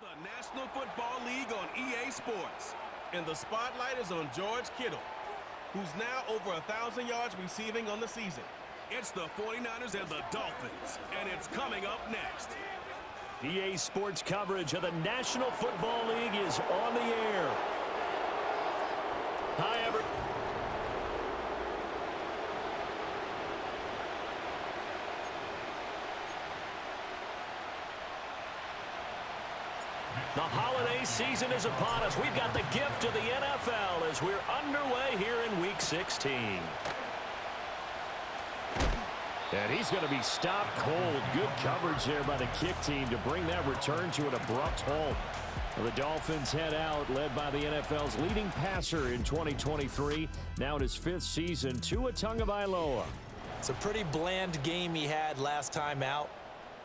the National Football League on EA Sports. And the spotlight is on George Kittle, who's now over 1,000 yards receiving on the season. It's the 49ers and the Dolphins, and it's coming up next. EA Sports coverage of the National Football League is on the air. Hi, everyone. The holiday season is upon us. We've got the gift of the NFL as we're underway here in Week 16. And he's going to be stopped cold. Good coverage there by the kick team to bring that return to an abrupt halt. The Dolphins head out, led by the NFL's leading passer in 2023. Now in his 5th season, Tua Tagovailoa. It's a pretty bland game he had last time out.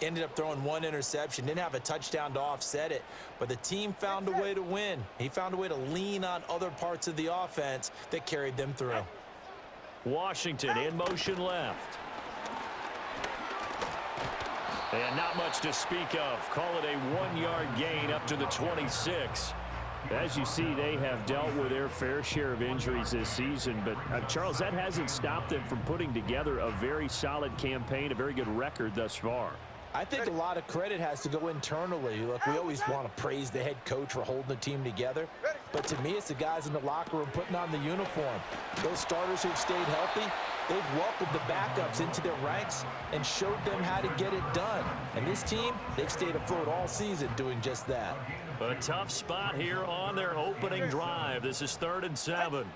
Ended up throwing 1 interception. Didn't have a touchdown to offset it. But the team found a way to win. He found a way to lean on other parts of the offense that carried them through. Washington in motion left. And not much to speak of. Call it a 1-yard gain up to the 26. As you see, they have dealt with their fair share of injuries this season. But, Charles, that hasn't stopped them from putting together a very solid campaign, a very good record thus far. I think a lot of credit has to go internally. Look, we always want to praise the head coach for holding the team together. But to me, it's the guys in the locker room putting on the uniform. Those starters who've stayed healthy, they've welcomed the backups into their ranks and showed them how to get it done. And this team, they've stayed afloat all season doing just that. A tough spot here on their opening drive. This is 3rd and 7.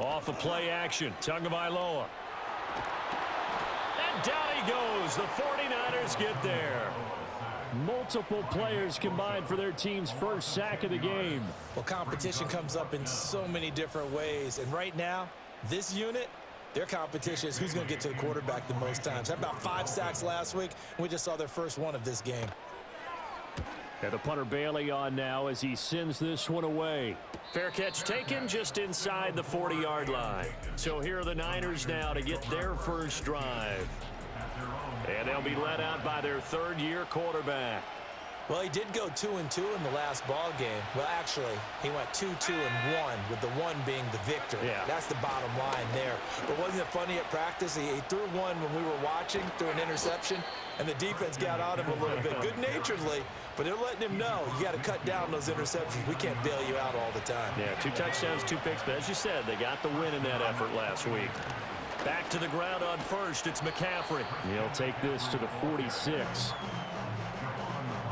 Off the play action, Tagovailoa. And down he goes. The 49ers get there. Multiple players combined for their team's first sack of the game. Well, competition comes up in so many different ways. And right now, this unit, their competition is who's going to get to the quarterback the most times. Had about 5 sacks last week, and we just saw their first one of this game. And the punter Bailey on now as he sends this one away. Fair catch taken just inside the 40-yard line. So here are the Niners now to get their first drive. And they'll be led out by their 3rd-year quarterback. Well, he did go 2-2 in the last ball game. Well, actually, he went 2-2-1, with the 1 being the victory. Yeah. That's the bottom line there. But wasn't it funny at practice? He threw one when we were watching, threw an interception, and the defense got on him a little bit, good-naturedly. But they're letting him know, you got to cut down those interceptions. We can't bail you out all the time. Yeah, 2 touchdowns, 2 picks. But as you said, they got the win in that effort last week. Back to the ground on first. It's McCaffrey. He'll take this to the 46.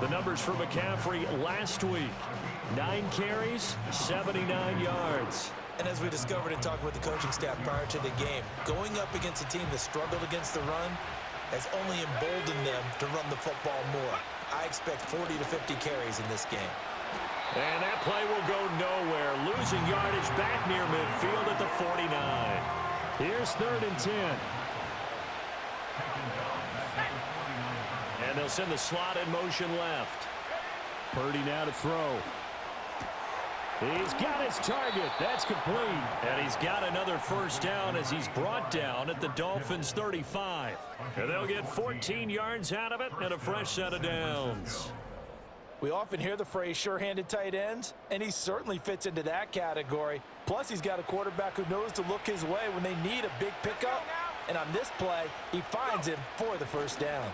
The numbers for McCaffrey last week. 9 carries, 79 yards. And as we discovered in talking with the coaching staff prior to the game, going up against a team that struggled against the run has only emboldened them to run the football more. I expect 40 to 50 carries in this game. And that play will go nowhere. Losing yardage back near midfield at the 49. Here's 3rd and 10. And they'll send the slot in motion left. Purdy now to throw. He's got his target. That's complete. And he's got another first down as he's brought down at the Dolphins' 35. And they'll get 14 yards out of it and a fresh set of downs. We often hear the phrase sure-handed tight ends, and he certainly fits into that category. Plus, he's got a quarterback who knows to look his way when they need a big pickup. And on this play, he finds him for the first down.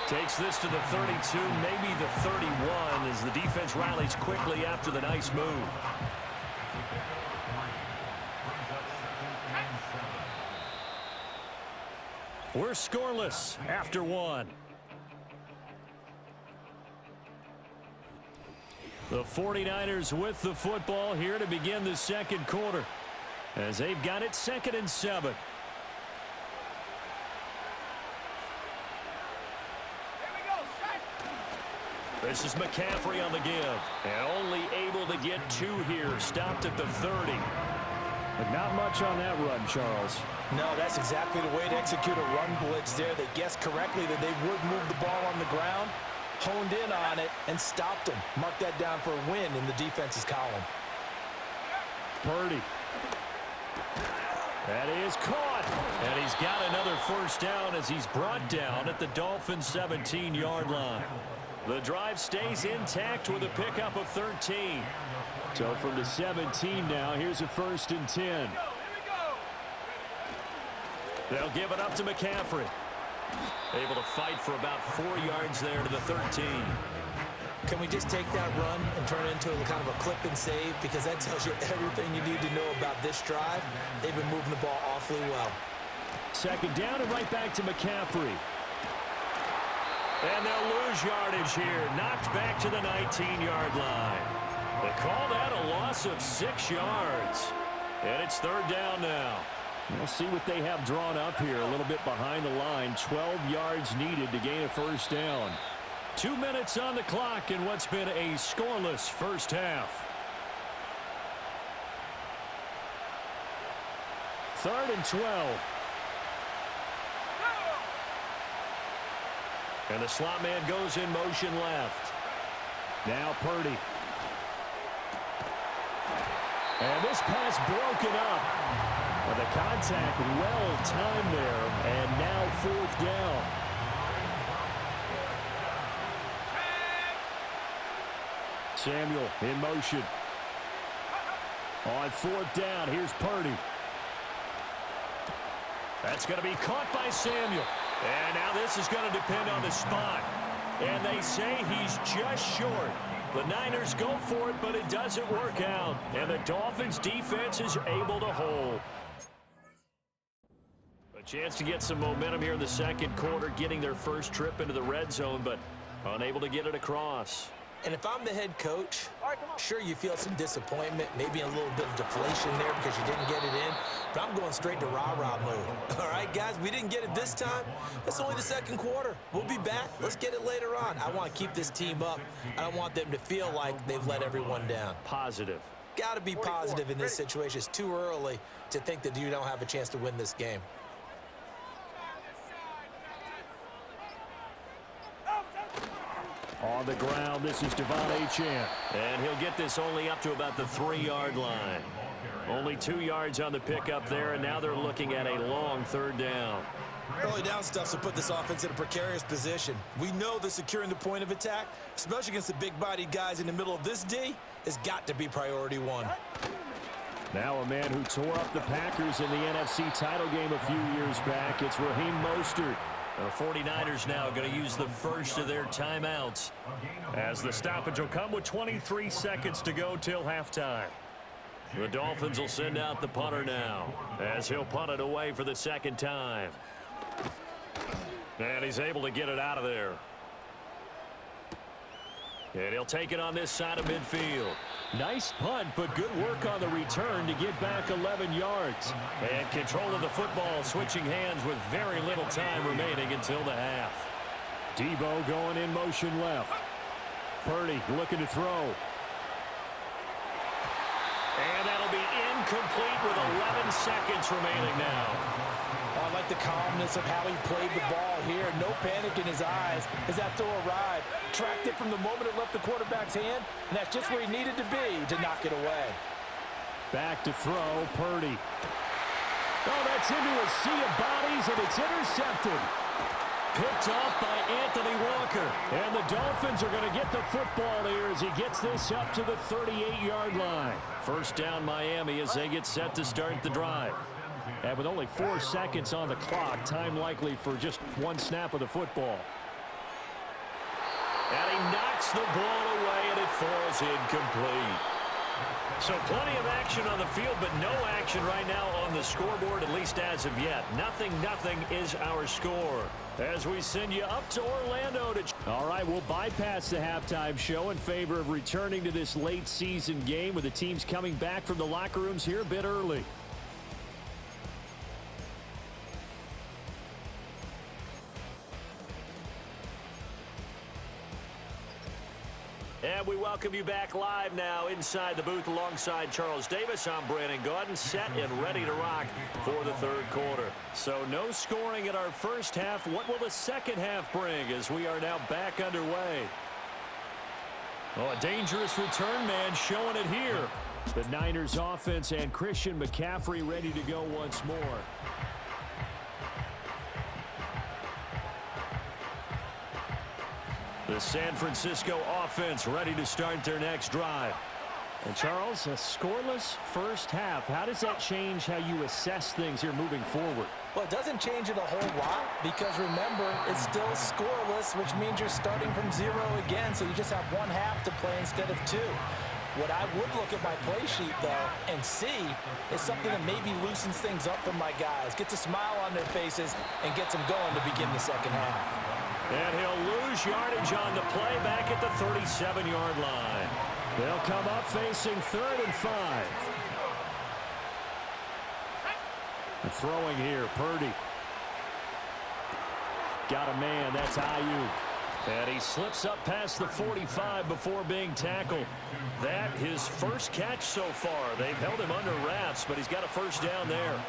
Takes this to the 32, maybe the 31, as the defense rallies quickly after the nice move. We're scoreless after 1. The 49ers with the football here to begin the 2nd quarter, as they've got it 2nd and 7. This is McCaffrey on the give. And only able to get 2 here. Stopped at the 30. But not much on that run, Charles. No, that's exactly the way to execute a run blitz there. They guessed correctly that they would move the ball on the ground, honed in on it, and stopped them. Mark that down for a win in the defense's column. Purdy. That is caught. And he's got another first down as he's brought down at the Dolphins' 17-yard line. The drive stays intact with a pickup of 13. So from the 17 now, here's a 1st and 10. They'll give it up to McCaffrey. Able to fight for about 4 yards there to the 13. Can we just take that run and turn it into a kind of a clip and save? Because that tells you everything you need to know about this drive. They've been moving the ball awfully well. 2nd down and right back to McCaffrey. And they'll lose yardage here. Knocked back to the 19-yard line. They call that a loss of 6 yards. And it's 3rd down now. We'll see what they have drawn up here. A little bit behind the line. 12 yards needed to gain a 1st down. 2 minutes on the clock in what's been a scoreless first half. 3rd and 12. And the slot man goes in motion left. Now Purdy. And this pass broken up. And the contact well timed there. And now 4th down. Samuel in motion. On 4th down, here's Purdy. That's going to be caught by Samuel. And now this is going to depend on the spot. And they say he's just short. The Niners go for it, but it doesn't work out. And the Dolphins defense is able to hold. A chance to get some momentum here in the 2nd quarter, getting their first trip into the red zone, but unable to get it across. And if I'm the head coach, sure, you feel some disappointment, maybe a little bit of deflation there because you didn't get it in, but I'm going straight to rah-rah mode. All right, guys, we didn't get it this time. It's only the 2nd quarter. We'll be back. Let's get it later on. I want to keep this team up. I don't want them to feel like they've let everyone down. Positive. Got to be positive in this situation. It's too early to think that you don't have a chance to win this game. On the ground, this is Devon Achane. And he'll get this only up to about the 3-yard line. Only 2 yards on the pickup there, and now they're looking at a long 3rd down. Early down stuff to put this offense in a precarious position. We know that securing the point of attack, especially against the big-bodied guys in the middle of this D, has got to be priority 1. Now a man who tore up the Packers in the NFC title game a few years back. It's Raheem Mostert. The 49ers now going to use the first of their timeouts, as the stoppage will come with 23 seconds to go till halftime. The Dolphins will send out the punter now, as he'll punt it away for the 2nd time. And he's able to get it out of there. And he'll take it on this side of midfield. Nice punt, but good work on the return to get back 11 yards. And control of the football, switching hands with very little time remaining until the half. Debo going in motion left. Purdy looking to throw. And that'll be incomplete with 11 seconds remaining now. I like the calmness of how he played the ball here. No panic in his eyes as that throw arrived. Tracked it from the moment it left the quarterback's hand, and that's just where he needed to be to knock it away. Back to throw, Purdy. Oh, that's into a sea of bodies, and it's intercepted. Picked off by Anthony Walker. And the Dolphins are going to get the football here as he gets this up to the 38-yard line. 1st down Miami as they get set to start the drive. And with only 4 seconds on the clock, time likely for just 1 snap of the football. And he knocks the ball away, and it falls incomplete. So plenty of action on the field, but no action right now on the scoreboard, at least as of yet. 0-0 is our score. As we send you up to Orlando to... All right, we'll bypass the halftime show in favor of returning to this late season game with the teams coming back from the locker rooms here a bit early. And we welcome you back live now inside the booth alongside Charles Davis. I'm Brandon Gaudin, set and ready to rock for the 3rd quarter. So no scoring in our first half. What will the 2nd half bring as we are now back underway? Oh, a dangerous return man showing it here. The Niners offense and Christian McCaffrey ready to go once more. The San Francisco offense ready to start their next drive. And Charles, a scoreless first half. How does that change how you assess things here moving forward? Well, it doesn't change it a whole lot because, remember, it's still scoreless, which means you're starting from 0 again, so you just have one half to play instead of 2. What I would look at my play sheet, though, and see is something that maybe loosens things up for my guys, gets a smile on their faces, and gets them going to begin the second half. And he'll lose yardage on the play back at the 37-yard line. They'll come up facing 3rd and 5. And throwing here, Purdy. Got a man, that's Ayuk. And he slips up past the 45 before being tackled. That his first catch so far. They've held him under wraps, but he's got a first down there.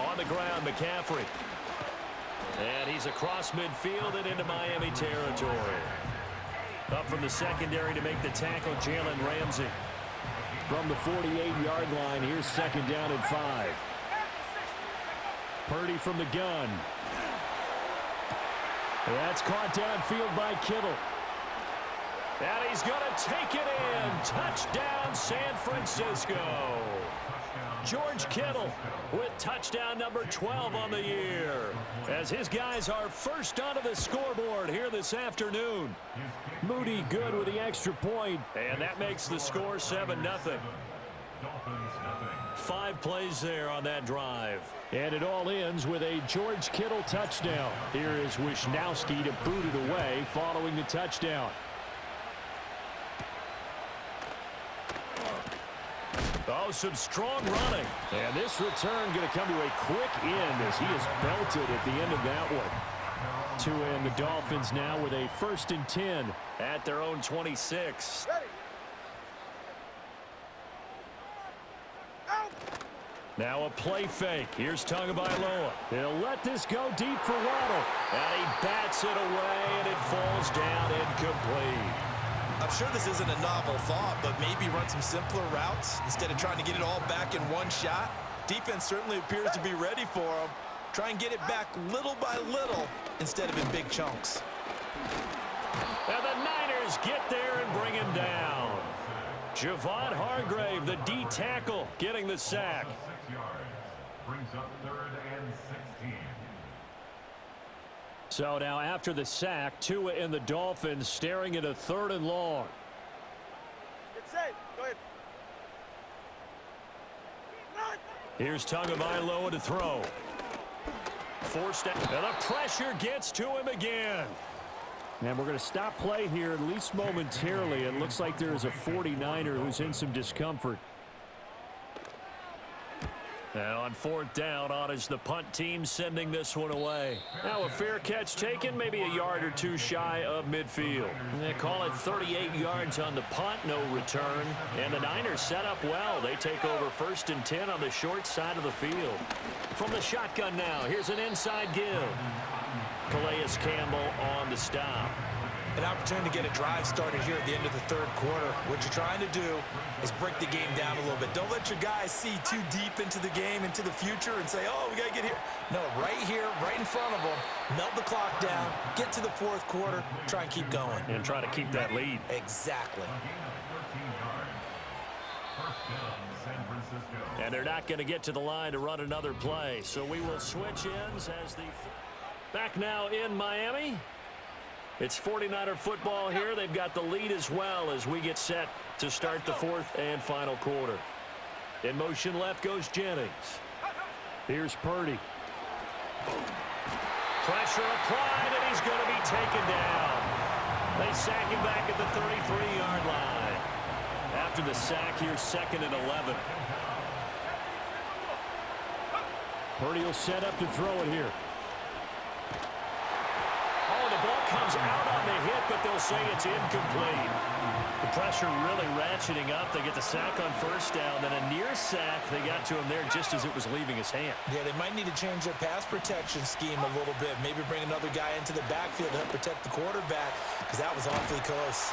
On the ground, McCaffrey. And he's across midfield and into Miami territory. Up from the secondary to make the tackle, Jalen Ramsey. From the 48-yard line, here's 2nd down and 5. Purdy from the gun. That's caught downfield by Kittle. And he's going to take it in. Touchdown, San Francisco. George Kittle with touchdown number 12 on the year, as his guys are first onto the scoreboard here this afternoon. Moody good with the extra point, and that makes the score 7-0. 5 plays there on that drive. And it all ends with a George Kittle touchdown. Here is Wisnowski to boot it away following the touchdown. Oh, some strong running. And this return going to come to a quick end as he is belted at the end of that one. To end the Dolphins now with a 1st and 10 at their own 26. Now a play fake. Here's Tagovailoa. He'll let this go deep for Waddle. And he bats it away, and it falls down incomplete. I'm sure this isn't a novel thought, but maybe run some simpler routes instead of trying to get it all back in one shot. Defense certainly appears to be ready for him. Try and get it back little by little instead of in big chunks. And the Niners get there and bring him down. Javon Hargrave, the D tackle, getting the sack. Brings up 3rd and 16. So now after the sack, Tua and the Dolphins staring at a 3rd and long. Get safe. Go ahead. Here's Tagovailoa to throw. Forced out. And the pressure gets to him again. And we're going to stop play here at least momentarily. It looks like there is a 49er who's in some discomfort. Now on 4th down, on is the punt team sending this one away. Now a fair catch taken, maybe a yard or 2 shy of midfield. They call it 38 yards on the punt, no return. And the Niners set up well. They take over 1st and 10 on the short side of the field. From the shotgun now, here's an inside give. Calais Campbell on the stop. An opportunity to get a drive started here at the end of the 3rd quarter. What you're trying to do is break the game down a little bit. Don't let your guys see too deep into the game, into the future, and say, oh, we got to get here. No, right here, right in front of them, melt the clock down, get to the 4th quarter, try and keep going. And try to keep that lead. Exactly. And they're not going to get to the line to run another play. So we will switch ends as the... Back now in Miami. It's 49er football here. They've got the lead as well as we get set to start the 4th and final quarter. In motion left goes Jennings. Here's Purdy. Pressure applied, and he's going to be taken down. They sack him back at the 33-yard line. After the sack, here's 2nd and 11. Purdy will set up to throw it here. Oh, the ball comes out on the hit, but they'll say it's incomplete. The pressure really ratcheting up. They get the sack on first down, then a near sack. They got to him there just as it was leaving his hand. Yeah, they might need to change their pass protection scheme a little bit. Maybe bring another guy into the backfield to help protect the quarterback, because that was awfully close.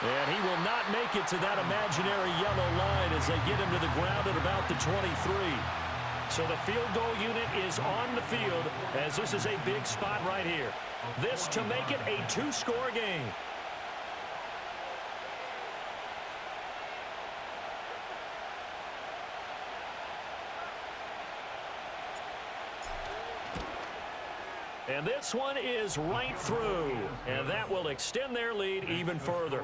And he will not make it to that imaginary yellow line as they get him to the ground at about the 23. So the field goal unit is on the field as this is a big spot right here. This to make it a two-score game. And this one is right through, and that will extend their lead even further.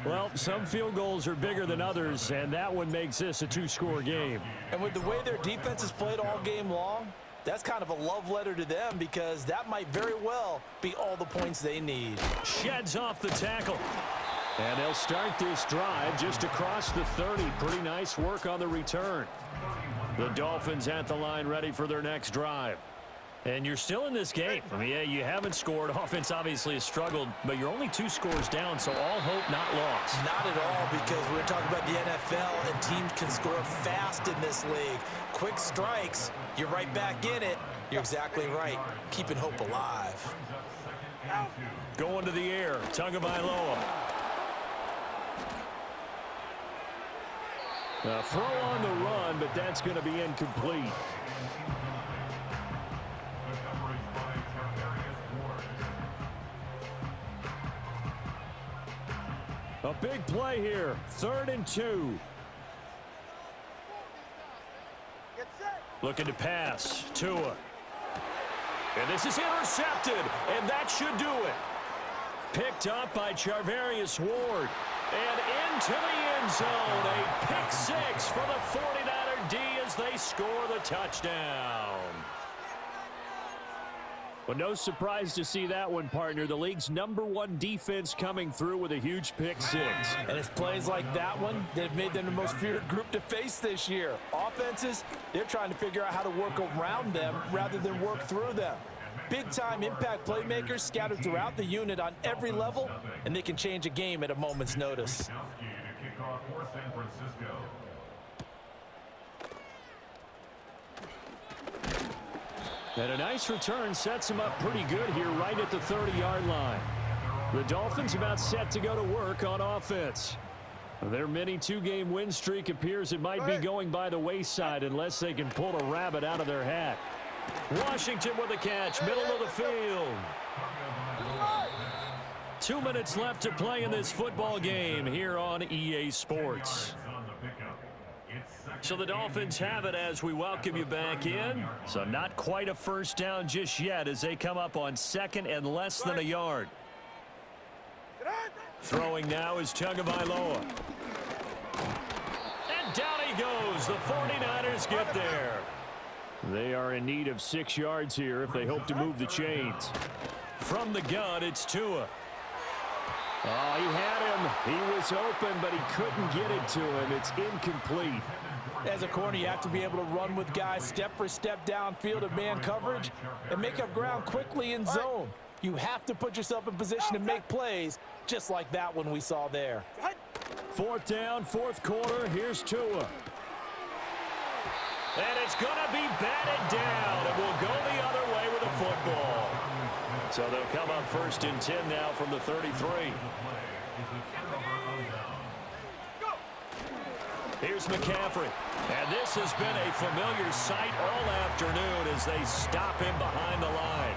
Well, some field goals are bigger than others, and that one makes this a two-score game. And with the way their defense has played all game long, that's kind of a love letter to them, because that might very well be all the points they need. Sheds off the tackle. And they'll start this drive just across the 30. Pretty nice work on the return. The Dolphins at the line ready for their next drive. And you're still in this game. I mean, yeah, you haven't scored. Offense obviously has struggled, but you're only 2 scores down, so all hope not lost. Not at all, because we're talking about the NFL, and teams can score fast in this league. Quick strikes, you're right back in it. You're exactly right. Keeping hope alive. Going to the air, Tagovailoa. A throw on the run, but that's going to be incomplete. A big play here. 3rd and 2. Looking to pass. Tua. And this is intercepted. And that should do it. Picked up by Charvarius Ward. And into the end zone. A pick 6 for the 49er D as they score the touchdown. Well, no surprise to see that one, partner. The league's #1 defense coming through with a huge pick 6. And it's plays like that one that have made them the most feared group to face this year. Offenses, they're trying to figure out how to work around them rather than work through them. Big-time impact playmakers scattered throughout the unit on every level, and they can change a game at a moment's notice. And a nice return sets him up pretty good here right at the 30-yard line. The Dolphins about set to go to work on offense. Their mini 2-game win streak appears it might be going by the wayside unless they can pull a rabbit out of their hat. Washington with a catch, middle of the field. 2 minutes left to play in this football game here on EA Sports. So the Dolphins have it as we welcome you back in. So not quite a first down just yet as they come up on 2nd and less than a yard. Throwing now is Tagovailoa. And down he goes. The 49ers get there. They are in need of 6 yards here if they hope to move the chains. From the gun, it's Tua. Oh, he had him. He was open, but he couldn't get it to him. It's incomplete. As a corner, you have to be able to run with guys step for step downfield of man coverage and make up ground quickly in zone. You have to put yourself in position to make plays, just like that one we saw there. 4th down, 4th quarter. Here's Tua. And it's going to be batted down. It will go the other way with a football. So they'll come up 1st and 10 now from the 33. Here's McCaffrey. And this has been a familiar sight all afternoon as they stop him behind the line.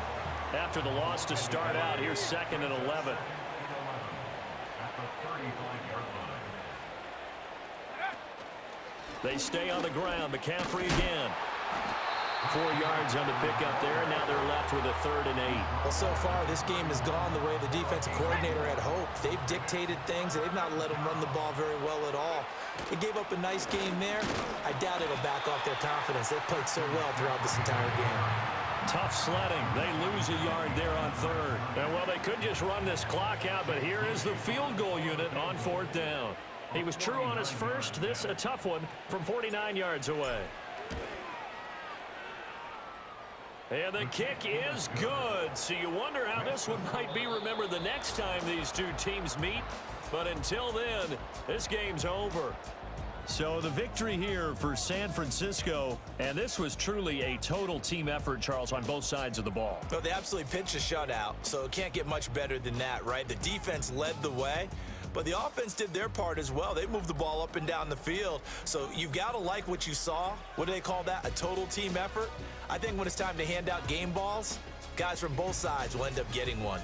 After the loss to start out, here's 2nd and 11. They stay on the ground. McCaffrey again. 4 yards on the pickup there. Now they're left with a 3rd and 8. Well, so far, this game has gone the way the defensive coordinator had hoped. They've dictated things. They've not let them run the ball very well at all. They gave up a nice game there. I doubt it'll back off their confidence. They've played so well throughout this entire game. Tough sledding. They lose a yard there on 3rd. And, well, they could just run this clock out, but here is the field goal unit on 4th down. He was true on his first. This a tough one from 49 yards away. And the kick is good. So you wonder how this one might be remembered the next time these two teams meet. But until then, this game's over. So the victory here for San Francisco, and this was truly a total team effort, Charles, on both sides of the ball. Well, they absolutely pitched a shutout, so it can't get much better than that, right? The defense led the way, but the offense did their part as well. They moved the ball up and down the field, so you've got to like what you saw. What do they call that? A total team effort? I think when it's time to hand out game balls, guys from both sides will end up getting one.